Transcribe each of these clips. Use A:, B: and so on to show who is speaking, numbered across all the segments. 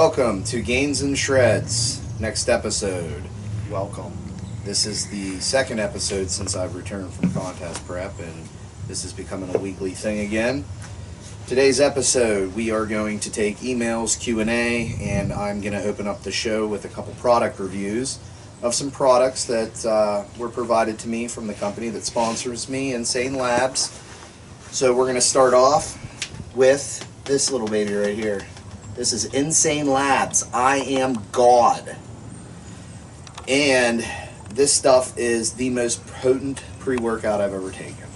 A: welcome to Gains and Shreds. Next episode.
B: Welcome.
A: This is the second episode since I've returned from contest prep, and this is becoming a weekly thing again. Today's episode, we are going to take emails, Q&A, and I'm going to open up the show with a couple product reviews of some products that were provided to me from the company that sponsors me, Insane Labz. So we're going to start off with this little baby right here. This is Insane Labz. I am God. And this stuff is the most potent pre-workout I've ever taken.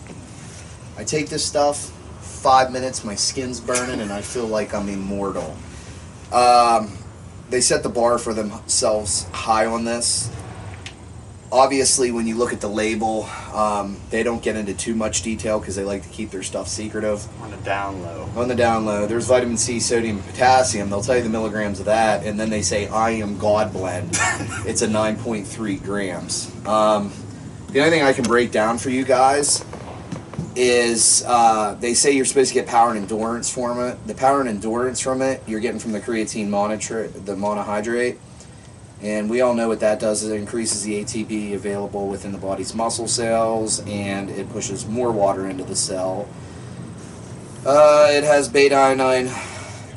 A: I take this stuff, 5 minutes, my skin's burning, and I feel like I'm immortal. They set the bar for themselves high on this. Obviously, when you look at the label, they don't get into too much detail because they like to keep their stuff secretive.
B: On the down low.
A: On the down low. There's vitamin C, sodium, and potassium. They'll tell you the milligrams of that, and then they say, I am God blend. It's a 9.3 grams. The only thing I can break down for you guys is they say you're supposed to get power and endurance from it. The power and endurance from it, you're getting from the creatine monohydrate. And we all know what that does. It increases the ATP available within the body's muscle cells, and it pushes more water into the cell. It has beta-iodine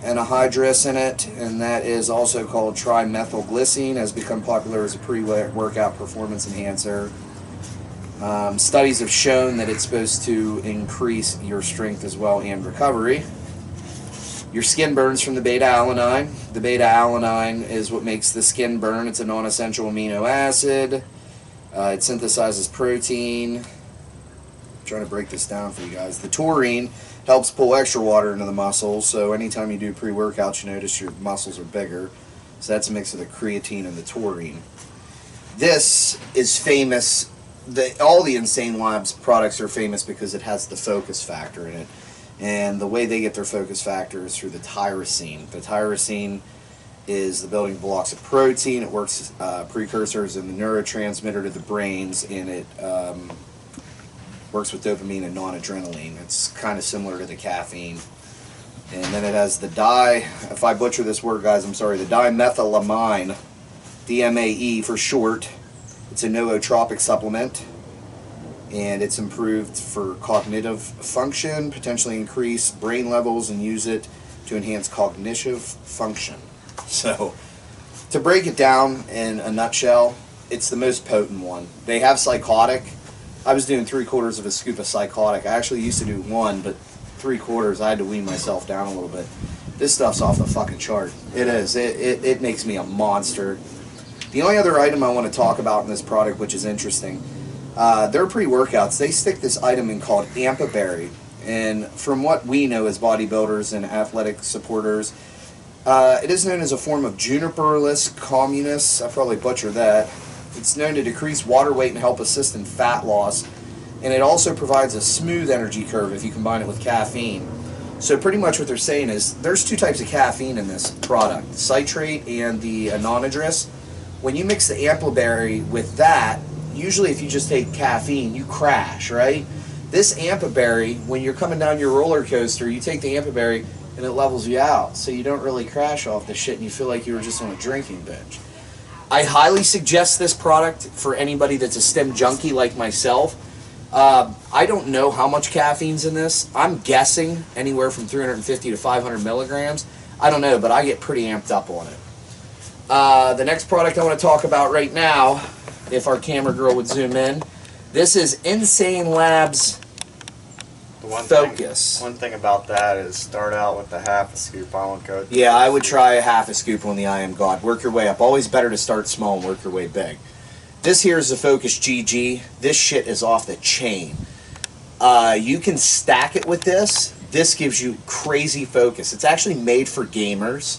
A: anhydrous in it, and that is also called trimethylglycine, has become popular as a pre-workout performance enhancer. Studies have shown that it's supposed to increase your strength as well and recovery. Your skin burns from the beta-alanine. The beta-alanine is what makes the skin burn. It's a non-essential amino acid. It synthesizes protein. I'm trying to break this down for you guys. The taurine helps pull extra water into the muscles, so anytime you do pre-workouts, you notice your muscles are bigger. So that's a mix of the creatine and the taurine. This is famous. All the Insane Labz products are famous because it has the focus factor in it. And the way they get their focus factor is through the tyrosine. The tyrosine is the building blocks of protein. It works precursors in the neurotransmitter to the brains, and it works with dopamine and non-adrenaline. It's kind of similar to the caffeine. And then it has the if I butcher this word, guys, I'm sorry, the dimethylamine, DMAE for short. It's a nootropic supplement, and it's improved for cognitive function, potentially increase brain levels, and use it to enhance cognitive function. So, to break it down in a nutshell, it's the most potent one. They have psychotic. I was doing 3/4 of a scoop of psychotic. I actually used to do 1, but 3/4, I had to wean myself down a little bit. This stuff's off the fucking chart. It is. It makes me a monster. The only other item I want to talk about in this product, which is interesting, their pre-workouts, they stick this item in called Ampaberry. And from what we know as bodybuilders and athletic supporters, it is known as a form of juniperless communis. I probably butchered that. It's known to decrease water weight and help assist in fat loss. And it also provides a smooth energy curve if you combine it with caffeine. So pretty much what they're saying is there's 2 types of caffeine in this product, citrate and the anhydrous. When you mix the Ampaberry with that, usually if you just take caffeine, you crash, right? This Ampaberry, when you're coming down your roller coaster, you take the Ampaberry and it levels you out, so you don't really crash off the shit and you feel like you were just on a drinking binge. I highly suggest this product for anybody that's a stem junkie like myself. I don't know how much caffeine's in this. I'm guessing anywhere from 350 to 500 milligrams. I don't know, but I get pretty amped up on it. The next product I want to talk about right now, if our camera girl would zoom in, this is Insane Labz Focus.
B: One thing about that is start out with a half a scoop. I won't go.
A: Yeah, I would try a half a scoop on the I Am God. Work your way up. Always better to start small and work your way big. This here is the Focus GG. This shit is off the chain. You can stack it with this. This gives you crazy focus. It's actually made for gamers.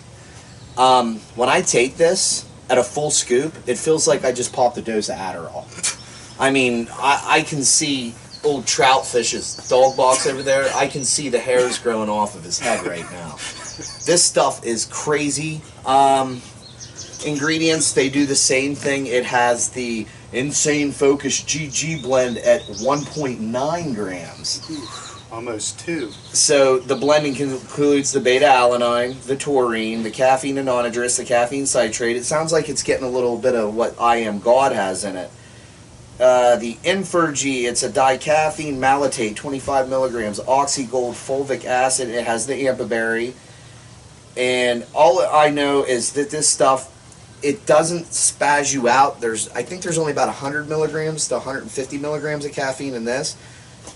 A: When I take this at a full scoop, it feels like I just popped a dose of Adderall. I mean, I can see old Troutfish's dog box over there. I can see the hairs growing off of his head right now. This stuff is crazy. Ingredients, they do the same thing. It has the Insane Focus GG blend at 1.9 grams.
B: Almost 2.
A: So the blending includes the beta-alanine, the taurine, the caffeine anhydrous, the caffeine citrate. It sounds like it's getting a little bit of what I Am God has in it. The Infergy, it's a dicaffeine malate, 25 milligrams, oxygold, fulvic acid. It has the amphoberry. And all I know is that this stuff, it doesn't spaz you out. I think there's only about 100 milligrams to 150 milligrams of caffeine in this.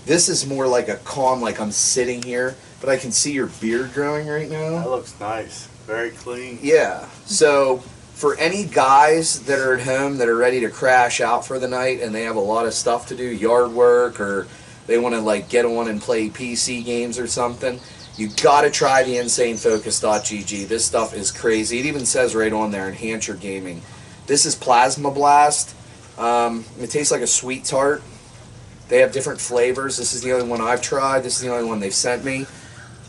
A: This is more like a calm, like I'm sitting here, but I can see your beard growing right now.
B: That looks nice. Very clean.
A: Yeah. So for any guys that are at home that are ready to crash out for the night and they have a lot of stuff to do, yard work, or they want to like get on and play PC games or something, you got to try the InsaneFocus.gg. This stuff is crazy. It even says right on there, enhance your gaming. This is Plasma Blast. It tastes like a sweet tart. They have different flavors. This is the only one I've tried. This is the only one they've sent me.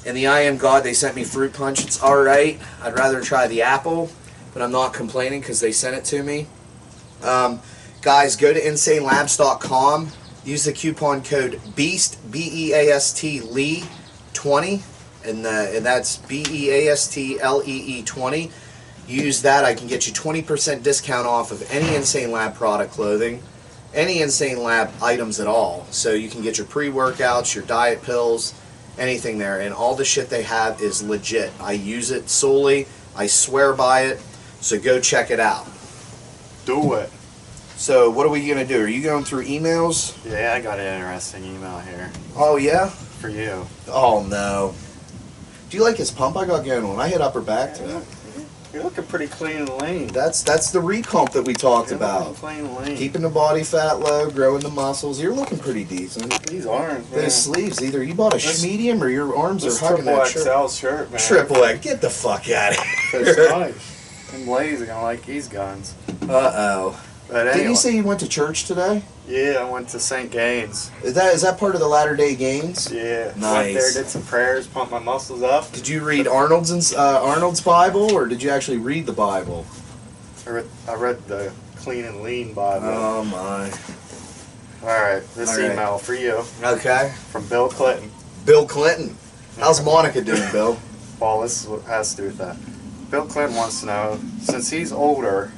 A: And the I Am God, they sent me Fruit Punch. It's alright. I'd rather try the apple, but I'm not complaining because they sent it to me. Guys, go to InsaneLabz.com. Use the coupon code BEAST, B-E-A-S-T, Lee 20, and that's BEASTLEE 20. Use that. I can get you 20% discount off of any Insane Lab product clothing. Any Insane Lab items at all. So you can get your pre-workouts, your diet pills, anything there. And all the shit they have is legit. I use it solely. I swear by it. So go check it out.
B: Do it.
A: So what are we going to do? Are you going through emails?
B: Yeah, I got an interesting email here.
A: Oh, yeah?
B: For you.
A: Oh, no. Do you like his pump I got going on? I hit upper back today.
B: You're looking pretty clean and lean.
A: That's the recomp that we talked about.
B: Clean and lean.
A: Keeping the body fat low, growing the muscles. You're looking pretty decent.
B: These arms, man.
A: Those sleeves, either you bought a medium or your arms are hugging that shirt.
B: Triple XL shirt, man.
A: Triple X, get the fuck out of
B: It's
A: here.
B: nice. Them ladies are gonna like these guns.
A: Uh-oh.
B: But anyway.
A: Did you say you went to church today?
B: Yeah, I went to St. Gaines.
A: Is that part of the Latter-day Games?
B: Yeah.
A: Nice.
B: Went there, did some prayers, pumped my muscles up.
A: Did you read Arnold's Bible, or did you actually read the Bible?
B: I read the Clean and Lean Bible.
A: Oh, my.
B: Alright, this
A: All right.
B: email for you.
A: Okay.
B: From Bill Clinton.
A: Bill Clinton. How's Monica doing, Bill?
B: Well, this is what has to do with that. Bill Clinton wants to know, since he's older,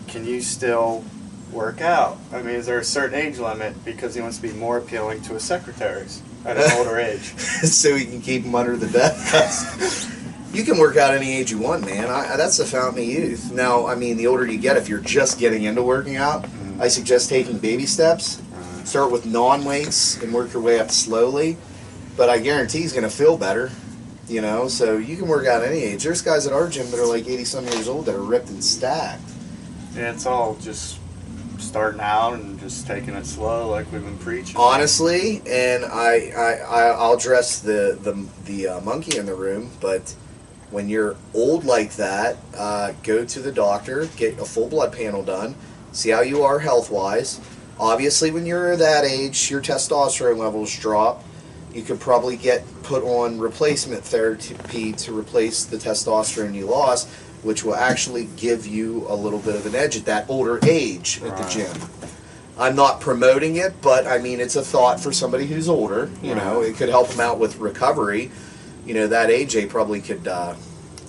B: can you still work out? I mean, is there a certain age limit because he wants to be more appealing to his secretaries at an older age?
A: So he can keep them under the desk? You can work out any age you want, man. That's the fountain of youth. Now, I mean, the older you get, if you're just getting into working out, I suggest taking baby steps. Start with non-weights and work your way up slowly. But I guarantee he's going to feel better, you know? So you can work out any age. There's guys at our gym that are like 80-some years old that are ripped and stacked.
B: Yeah, it's all just starting out and just taking it slow like we've been preaching.
A: Honestly, and I'll dress the monkey in the room, but when you're old like that, go to the doctor, get a full blood panel done, see how you are health-wise. Obviously, when you're that age, your testosterone levels drop. You could probably get put on replacement therapy to replace the testosterone you lost, which will actually give you a little bit of an edge at that older age at the gym. I'm not promoting it, but I mean, it's a thought for somebody who's older. You know, it could help them out with recovery. You know, that age, they probably could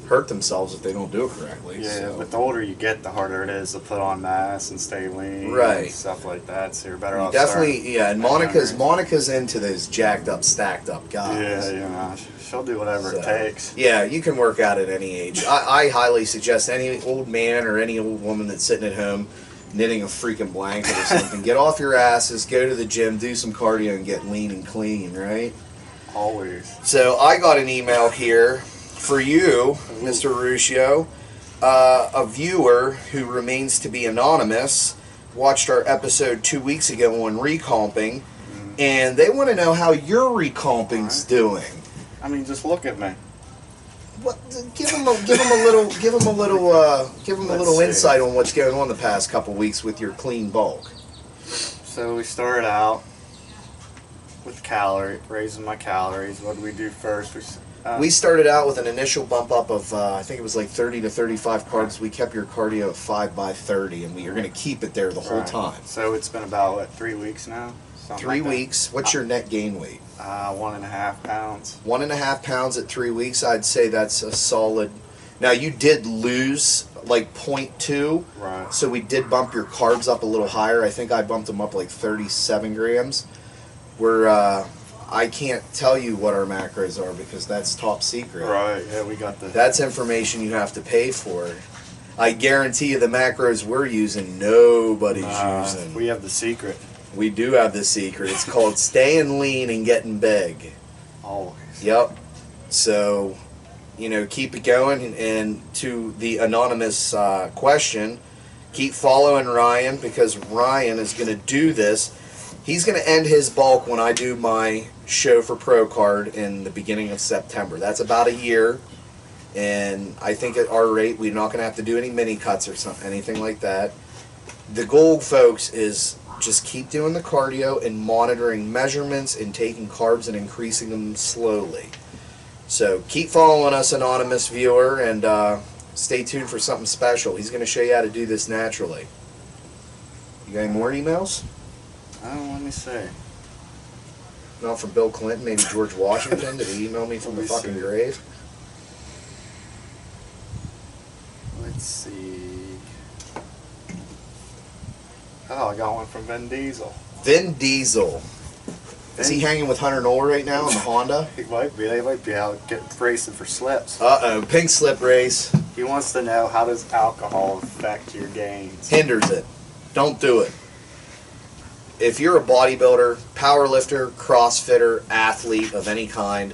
A: hurt themselves if they don't do it correctly.
B: Yeah,
A: so.
B: but the older you get, the harder it is to put on mass and stay lean,
A: right?
B: And stuff like that. So you're better off.
A: Definitely, yeah. And Monica's into those jacked up, stacked up guys.
B: Yeah, you know, she'll do whatever it takes.
A: Yeah, you can work out at any age. I highly suggest any old man or any old woman that's sitting at home knitting a freaking blanket or something, get off your asses, go to the gym, do some cardio, and get lean and clean, right?
B: Always.
A: So I got an email here for you, Mr. Ruscio. A viewer who remains to be anonymous watched our episode 2 weeks ago on recomping, and they want to know how your recomping's doing.
B: I mean, just look at me.
A: What? Give them a little insight on what's going on the past couple weeks with your clean bulk.
B: So we started out with raising my calories. What did we do first?
A: We started out with an initial bump up of I think it was like 30 to 35 carbs. We kept your cardio at 5 by 30, and we are going to keep it there the whole time.
B: So it's been about what, 3 weeks now Something
A: 3
B: like that.
A: weeks. What's your net gain weight?
B: 1.5 pounds.
A: 1.5 pounds at 3 weeks. I'd say that's a solid. Now you did lose like 0.2,
B: Right.
A: so we did bump your carbs up a little higher. I think I bumped them up like 37 grams. Where I can't tell you what our macros are because that's top secret.
B: Right. Yeah, we got the.
A: That's information you have to pay for. I guarantee you the macros we're using, nobody's using.
B: We have the secret.
A: We do have the secret. It's called staying lean and getting big.
B: Always.
A: Yep. So, keep it going. And to the anonymous question, keep following Ryan because Ryan is going to do this. He's going to end his bulk when I do my show for Pro Card in the beginning of September. That's about a year. And I think at our rate, we're not going to have to do any mini cuts or something, anything like that. The goal, folks, is just keep doing the cardio and monitoring measurements and taking carbs and increasing them slowly. So keep following us, anonymous viewer, and stay tuned for something special. He's going to show you how to do this naturally. You got any more emails?
B: Let me see.
A: Not from Bill Clinton, maybe George Washington. Did he email me from the
B: Let me
A: fucking
B: see.
A: grave?
B: Let's see. Oh, I got one from Vin Diesel.
A: Vin Diesel. Is he hanging with Hunter Knoll right now in the Honda?
B: He might be. They might be out getting racing for slips.
A: Uh-oh, pink slip race.
B: He wants to know, how does alcohol affect your gains?
A: Hinders it. Don't do it. If you're a bodybuilder, powerlifter, crossfitter, athlete of any kind,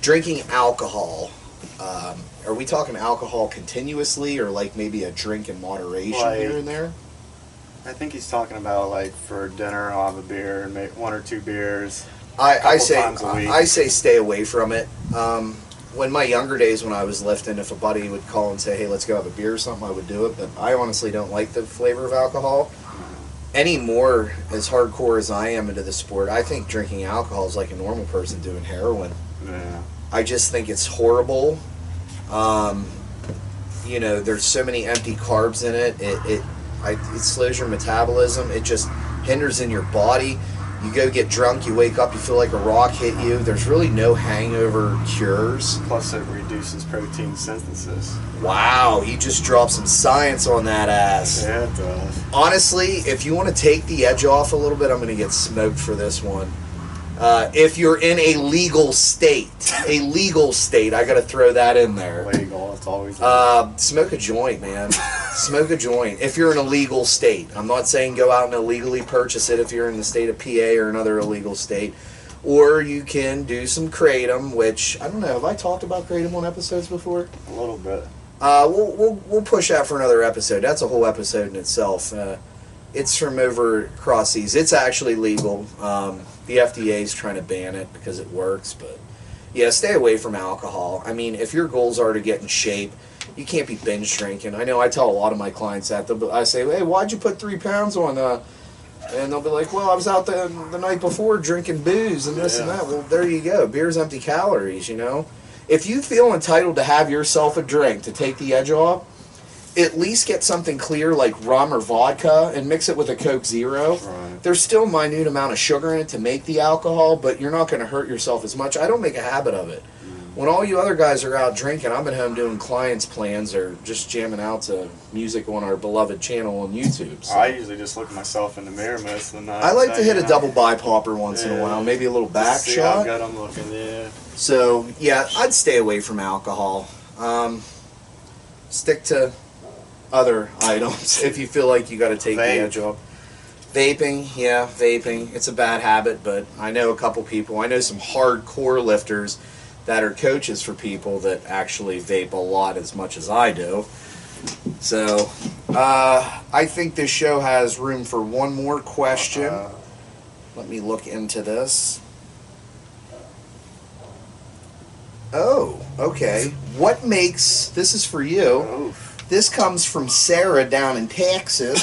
A: drinking alcohol, are we talking alcohol continuously or like maybe a drink in moderation
B: Like,
A: here and there?
B: I think he's talking about like for dinner, I'll have a beer and make 1 or 2 beers.
A: I
B: couple
A: say
B: times a week.
A: I say stay away from it. When my younger days when I was lifting, if a buddy would call and say, hey, let's go have a beer or something, I would do it. But I honestly don't like the flavor of alcohol. Anymore, as hardcore as I am into the sport, I think drinking alcohol is like a normal person doing heroin.
B: Yeah.
A: I just think it's horrible. There's so many empty carbs in it. It slows your metabolism. It just hinders in your body. You go get drunk, you wake up, you feel like a rock hit you. There's really no hangover cures.
B: Plus, it reduces protein synthesis.
A: Wow, he just dropped some science on that ass.
B: Yeah, it does.
A: Honestly, if you want to take the edge off a little bit, I'm going to get smoked for this one. If you're in a legal state, I got to throw that in there.
B: Legal, it's always.
A: Smoke a joint, man. Smoke a joint. If you're in a legal state, I'm not saying go out and illegally purchase it if you're in the state of PA or another illegal state. Or you can do some kratom, which I don't know. Have I talked about kratom on episodes before?
B: A little bit.
A: We'll push that for another episode. That's a whole episode in itself. It's from over across seas. It's actually legal. The FDA is trying to ban it because it works, but yeah, stay away from alcohol. I mean, if your goals are to get in shape, you can't be binge drinking. I know I tell a lot of my clients that. I say, hey, why'd you put 3 pounds on? And they'll be like, well, I was out the night before drinking booze and this and that. Well, there you go. Beer's empty calories, If you feel entitled to have yourself a drink to take the edge off, at least get something clear like rum or vodka and mix it with a Coke Zero.
B: Right.
A: There's still a minute amount of sugar in it to make the alcohol, but you're not going to hurt yourself as much. I don't make a habit of it. When all you other guys are out drinking, I'm at home doing clients' plans or just jamming out to music on our beloved channel on YouTube. So.
B: I usually just look at myself in the mirror most of the night.
A: I like to hit a double bipopper once in a while, maybe a little back
B: see
A: shot.
B: how good I'm looking, yeah.
A: So, yeah, I'd stay away from alcohol. Stick to other items if you feel like you got to take the edge off. Vaping, yeah, vaping. It's a bad habit, but I know a couple people. I know some hardcore lifters that are coaches for people that actually vape a lot as much as I do. So, I think this show has room for one more question. Let me look into this. Oh, okay. What makes, this is for you.
B: Oof.
A: This comes from Sarah down in Texas.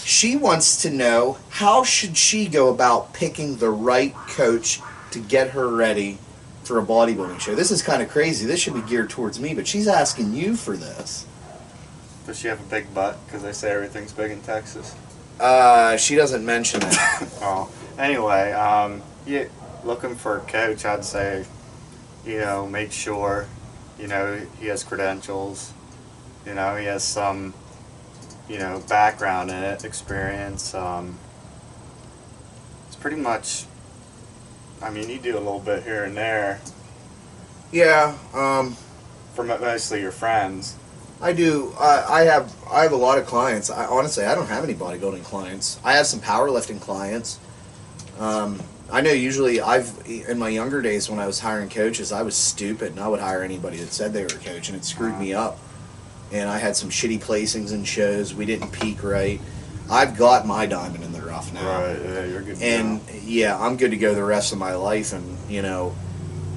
A: She wants to know, how should she go about picking the right coach to get her ready for a bodybuilding show? This is kind of crazy. This should be geared towards me, but she's asking you for this.
B: Does she have a big butt? Because they say everything's big in Texas.
A: She doesn't mention that.
B: Oh. Anyway, yeah, looking for a coach, I'd say, make sure, he has credentials, he has some, background in it, experience. It's pretty much, I mean, you do a little bit here and there.
A: Yeah.
B: For mostly your friends.
A: I do. I have a lot of clients. Honestly, I don't have any bodybuilding clients. I have some powerlifting clients. I know usually in my younger days when I was hiring coaches, I was stupid and I would hire anybody that said they were a coach, and it screwed me up. And I had some shitty placings in shows. We didn't peak right. I've got my diamond in the rough now.
B: Right, yeah, you're good to
A: and
B: go.
A: yeah, I'm good to go the rest of my life. And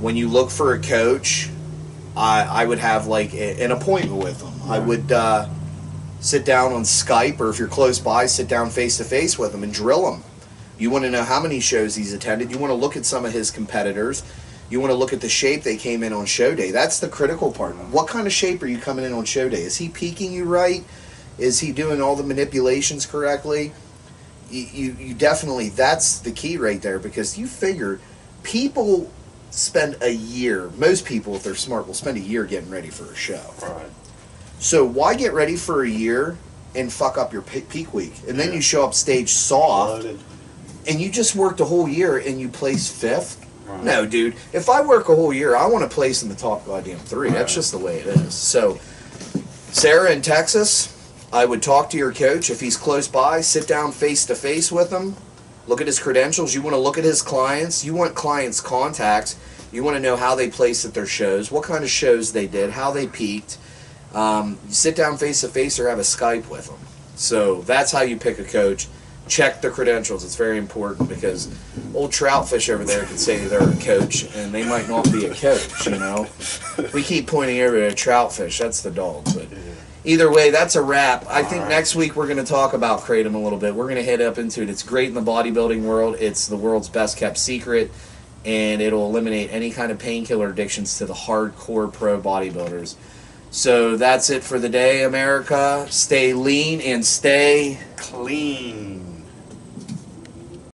A: when you look for a coach, I would have like an appointment with them. I would sit down on Skype, or if you're close by, sit down face to face with them and drill him. You want to know how many shows he's attended. You want to look at some of his competitors. You want to look at the shape they came in on show day. That's the critical part. What kind of shape are you coming in on show day? Is he peaking you right? Is he doing all the manipulations correctly? You definitely, that's the key right there, because you figure people spend a year, most people, if they're smart, will spend a year getting ready for a show.
B: Right.
A: So why get ready for a year and fuck up your peak week? And then you show up stage soft,
B: Loaded.
A: and you just worked a whole year and you place 5th?
B: Right.
A: No, dude. If I work a whole year, I want to place in the top goddamn 3.
B: Right.
A: That's just the way it is. So, Sarah in Texas, I would talk to your coach. If he's close by, sit down face to face with him. Look at his credentials. You want to look at his clients. You want clients' contacts. You want to know how they placed at their shows, what kind of shows they did, how they peaked. Sit down face to face or have a Skype with them. So that's how you pick a coach. Check the credentials. It's very important, because old Troutfish over there could say they're a coach and they might not be a coach, We keep pointing over to Troutfish. That's the dog. But either way, that's a wrap. I think next week we're going to talk about Kratom a little bit. We're going to head up into it. It's great in the bodybuilding world. It's the world's best kept secret, and it'll eliminate any kind of painkiller addictions to the hardcore pro bodybuilders. So that's it for the day, America. Stay lean and stay
B: Clean.